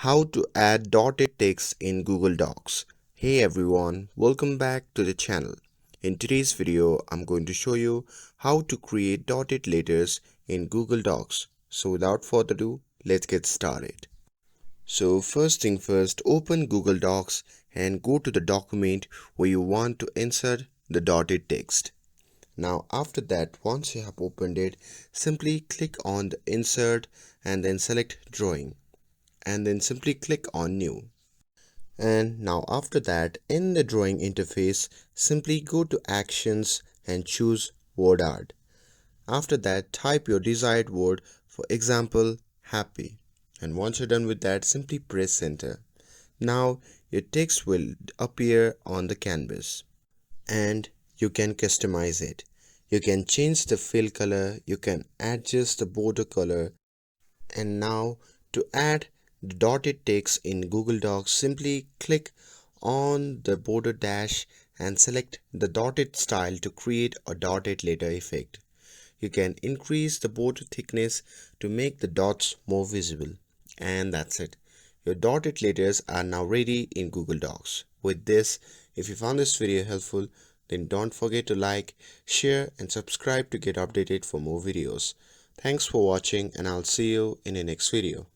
How to add dotted text in Google Docs. Hey everyone, welcome back to the channel. In today's video, I'm going to show you how to create dotted letters in Google Docs. So without further ado, let's get started. So first thing first, open Google Docs and go to the document where you want to insert the dotted text. Now after that, once you have opened it, simply click on the insert and then select drawing, and then simply click on new. And now after that, in the drawing interface, simply go to actions and choose word art. After that, type your desired word, for example happy, and once you're done with that, simply press enter. Now your text will appear on the canvas and you can customize it. You can change the fill color, you can adjust the border color. And now to add the dotted text in Google Docs, simply click on the border dash and select the dotted style to create a dotted letter effect. You can increase the border thickness to make the dots more visible. And that's it. Your dotted letters are now ready in Google Docs. With this, if you found this video helpful, then don't forget to like, share and subscribe to get updated for more videos. Thanks for watching and I'll see you in the next video.